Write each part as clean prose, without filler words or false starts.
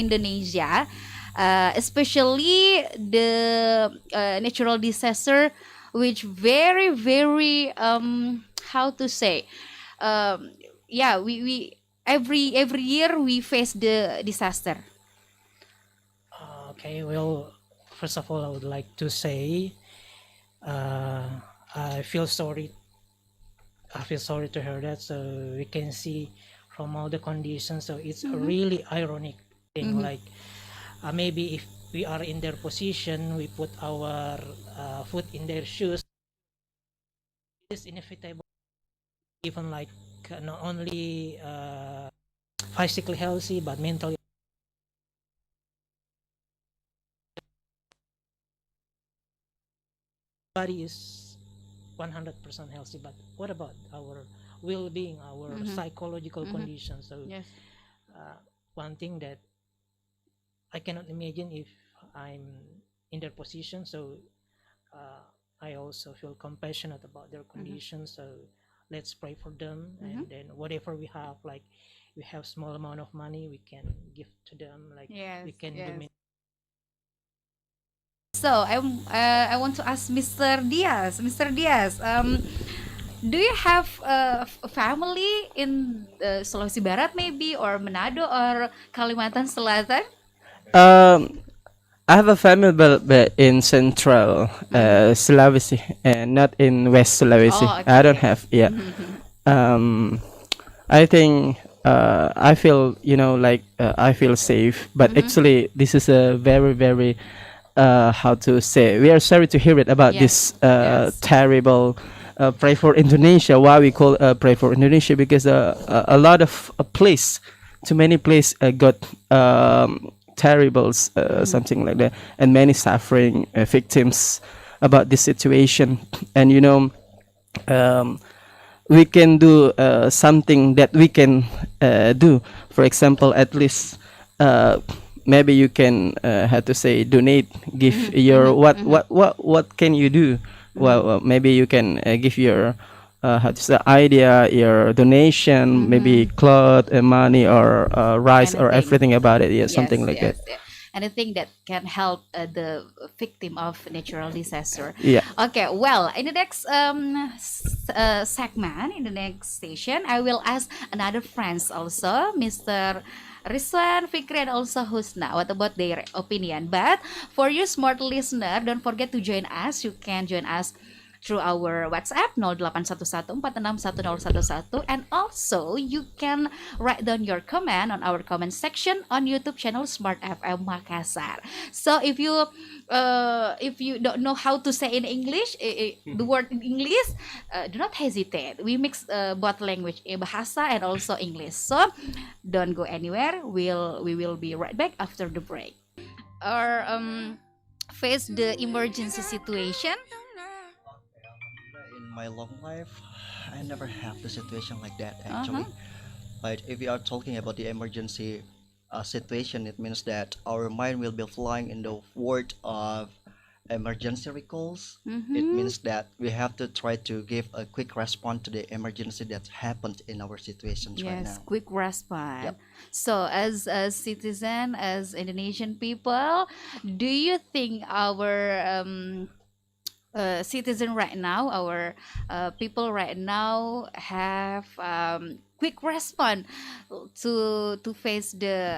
Indonesia, especially the natural disaster, which very very how to say, um, yeah, we every year we face the disaster. Okay, well, first of all, I would like to say uh, I feel sorry. I feel sorry to hear that. So we can see from all the conditions. So it's a Mm-hmm. really ironic thing. Mm-hmm. Like maybe if we are in their position, we put our foot in their shoes. It is inevitable. Even like not only physically healthy but mentally. Body is 100% healthy, but what about our well-being, our Mm-hmm. psychological Mm-hmm. condition? So Yes. uh, one thing that I cannot imagine if I'm in their position. So uh, I also feel compassionate about their Mm-hmm. condition. So let's pray for them, Mm-hmm. and then whatever we have, like we have small amount of money, we can give to them. Like Yes. we can Yes. donate. So I want to ask Mr. Diaz. Mr. Diaz, do you have a family in Sulawesi Barat maybe, or Manado, or Kalimantan Selatan? Um, I have a family, but in Central Mm-hmm. Sulawesi, and not in West Sulawesi. Oh, I don't okay. have. Yeah. Mm-hmm. Um, I think I feel like I feel safe, but Mm-hmm. actually this is a very very how to say, we are sorry to hear it about Yes. this Yes. terrible pray for Indonesia. Why we call pray for Indonesia? Because a lot of place, too many place got terribles, Mm-hmm. something like that, and many suffering victims about this situation. And um, we can do something that we can do. For example, at least uh, maybe you can how to say, donate, give Mm-hmm. your Mm-hmm. Mm-hmm. what can you do. Mm-hmm. Well, maybe you can give your how to say, idea, your donation, maybe Mm-hmm. cloth, money, or rice, or Anything. everything about it. Yeah, something Yes, like that. yes, yeah. Anything that can help the victim of natural disaster. Yeah. Okay, well, in the next segment, in the next station, I will ask another friends also, Mr. Rizwan, Fikri, and also Husna. What about their opinion? But for you smart listener, don't forget to join us. You can join us through our WhatsApp 0811466111, and also you can write down your comment on our comment section on YouTube channel Smart FM Makassar. So if you don't know how to say in English, the word in English, do not hesitate. We mix both language, bahasa and also English. So don't go anywhere. We will be right back after the break. Or face the emergency situation. In my long life, I never have the situation like that Uh-huh. actually. But if we are talking about the emergency situation, it means that our mind will be flying in the world of emergency recalls. It Mm-hmm. means that we have to try to give a quick response to the emergency that happened in our situations right Yes, now. quick response. Yep. So, as a citizen, as Indonesian people, do you think our citizen right now, our people right now, have quick response to face the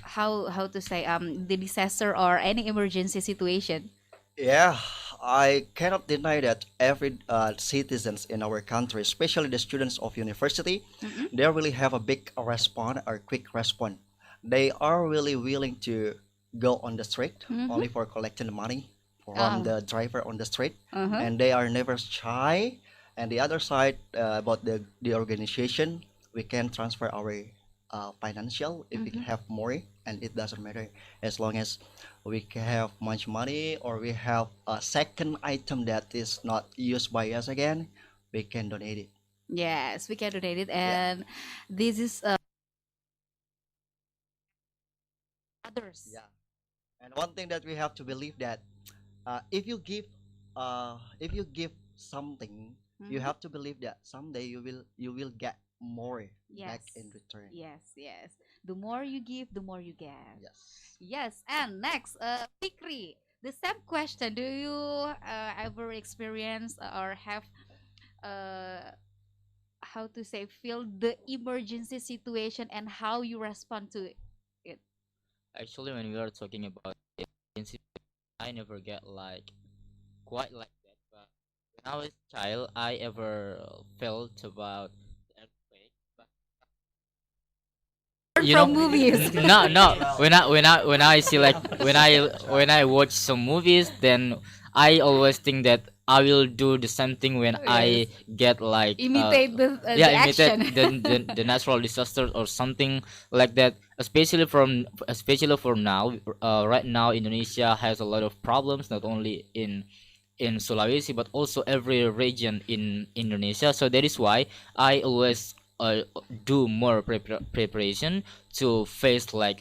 how to say the disaster or any emergency situation? Yeah, I cannot deny that every citizens in our country, especially the students of university, Mm-hmm. they really have a big response or quick response. They are really willing to go on the street Mm-hmm. only for collecting the money from Oh. the driver on the street, Uh-huh. and they are never shy. And the other side about the organization, we can transfer our financial if we Mm-hmm. have more, and it doesn't matter as long as we can have much money or we have a second item that is not used by us again, we can donate it. Yes, we can donate it, Yeah. and this is others. Yeah. And one thing that we have to believe that if you give something, you Mm-hmm. have to believe that someday you will get more back Yes. in return. Yes, yes. The more you give, the more you get. Yes. Yes, and next, Fikri, the same question. Do you ever experience or have uh, how to say feel the emergency situation and how you respond to it? Actually, when we are talking about agency, I never get like quite like that. But when I was a child, I ever felt about the earthquake. But Learn you from know, movies. no. When I see like when I watch some movies, then I always think that I will do the same thing when Yes. I get like Imitate the yeah, action. imitate the natural disaster or something like that, especially for now. Right now Indonesia has a lot of problems, not only in Sulawesi but also every region in Indonesia. So that is why I always do more preparation to face like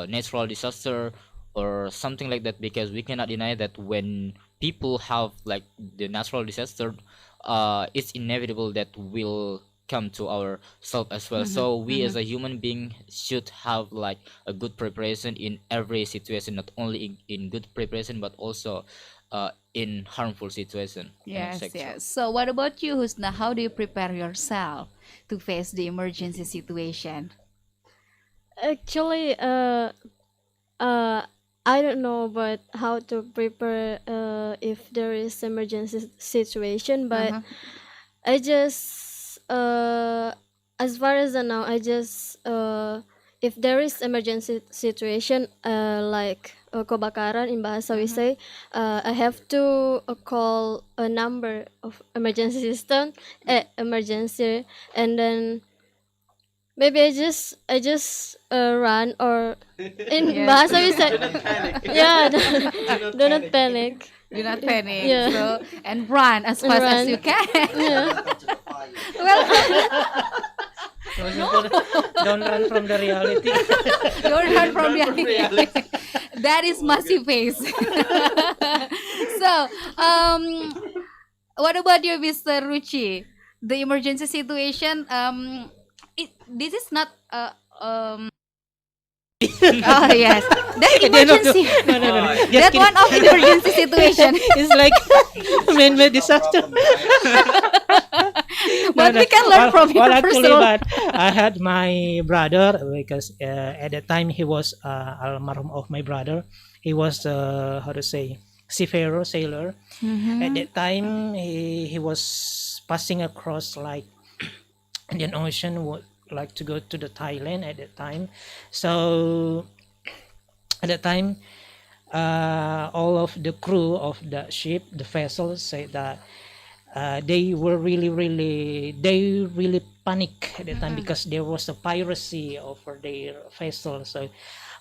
natural disaster or something like that, because we cannot deny that when people have like the natural disaster, it's inevitable that will come to our self as well. Mhm, So we as mhm. a human being should have like a good preparation in every situation, not only in good preparation but also in harmful situation and Yes, etc. yes. So what about you, Husna? How do you prepare yourself to face the emergency situation? Actually, uh, I don't know but how to prepare if there is emergency situation, but Uh-huh. I just as far as I know, I just if there is emergency situation like kebakaran in bahasa we Mhm. say, I have to call a number of emergency system, emergency, and then maybe I just run, or in Yes. bahasa we say, yeah, do not panic. Do not panic. Yeah. So and run as And fast as run. you can. Yeah. Well, Don't run from the reality. don't run from reality. That is massive face. So, what about you, Mr. Ruchi? The emergency situation. This is not. Oh yes, that emergency. No. Just That kidding. one of emergency situation. It's like man-made disaster. But we can learn from your well, actually, personal. but I had my brother, because at that time he was almarhum of my brother. He was how to say seafarer, sailor. At that time, he was passing across like Indian Ocean, would like to go to the Thailand at that time. So at that time, all of the crew of the ship, the vessel, said that they were they really panic at the time because there was a piracy over their vessel. So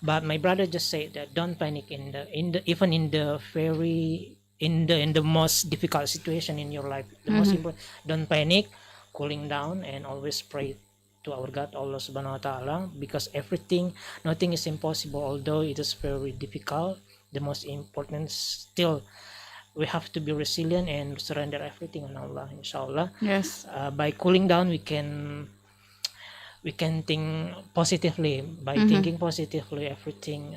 but my brother just said that don't panic in the even in the very in the most difficult situation in your life, the most important, don't panic, cooling down, and always pray to our God, Allah Subhanahu wa Ta'ala, because nothing is impossible. Although it is very difficult, the most important still, we have to be resilient and surrender everything on Allah, inshallah. Yes. By cooling down, we can think positively. By thinking positively, everything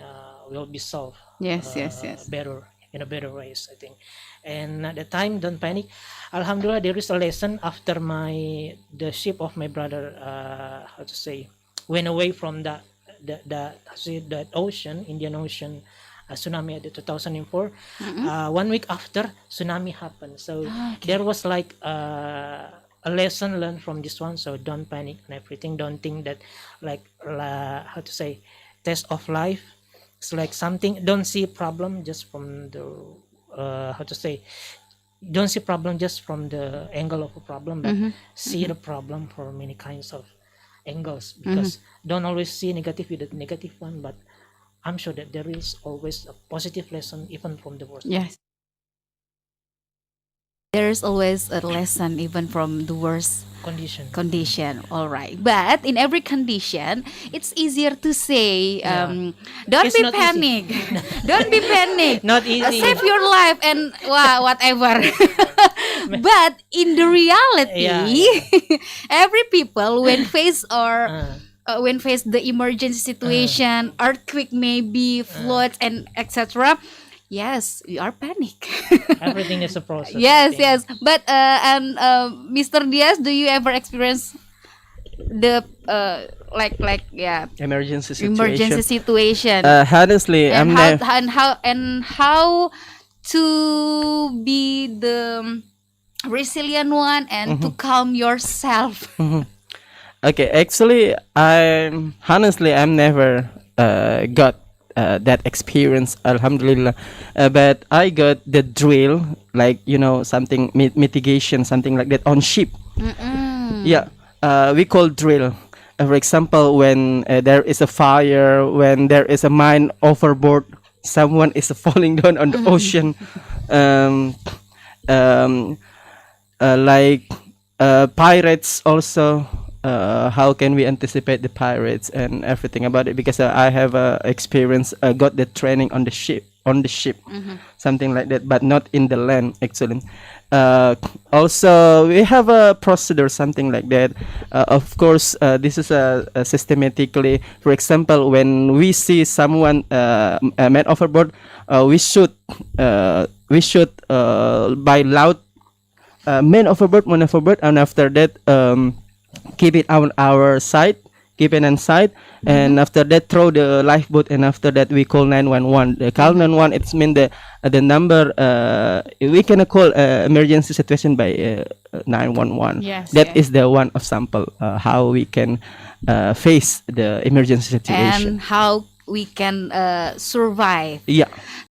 will be solved. Yes, yes, yes. Better, in a better ways, I think. And at the time, don't panic. Alhamdulillah, there is a lesson after the ship of my brother, how to say, went away from that ocean, Indian Ocean, tsunami at the 2004. 1 week after, tsunami happened. So there was like a lesson learned from this one. So don't panic and everything. Don't think that like how to say, test of life. It's like something. Don't see problem just from the how to say. Don't see problem just from the angle of a problem, but see the problem for many kinds of angles. Because don't always see negative with the negative one, but I'm sure that there is always a positive lesson even from the worst. Yes. There's always a lesson even from the worst Condition. condition. All right. But in every condition, it's easier to say, don't It's be not easy. panic. Don't be panic. Not easy. Save your life and whatever. But in the reality, Yeah. every people when face or when face the emergency situation, earthquake maybe, floods and etc. Yes, we are panic. Everything is a process. I Yes, think. yes. But and Mr. Diaz, do you ever experience the like yeah Emergency situation. emergency situation? Honestly, I'm and never. how to be the resilient one and to calm yourself. Okay, actually, I'm never got that experience, Alhamdulillah. But I got the drill, like something mitigation, something like that on ship. Yeah, we call drill. For example, when there is a fire, when there is a mine overboard, someone is falling down on the ocean. Um, um, like pirates also. How can we anticipate the pirates and everything about it? Because I have experience, got the training on the ship, something like that, but not in the land actually. Also, we have a procedure, something like that. Of course, this is systematically. For example, when we see someone man overboard, by loud man overboard, and after that keep it on our side, keep it inside, and after that throw the lifeboat, and after that we call 911. The call 911, it's mean the number we can call emergency situation by 911. Yes, That yes. is the one of sample how we can face the emergency situation. And how we can survive. Yeah.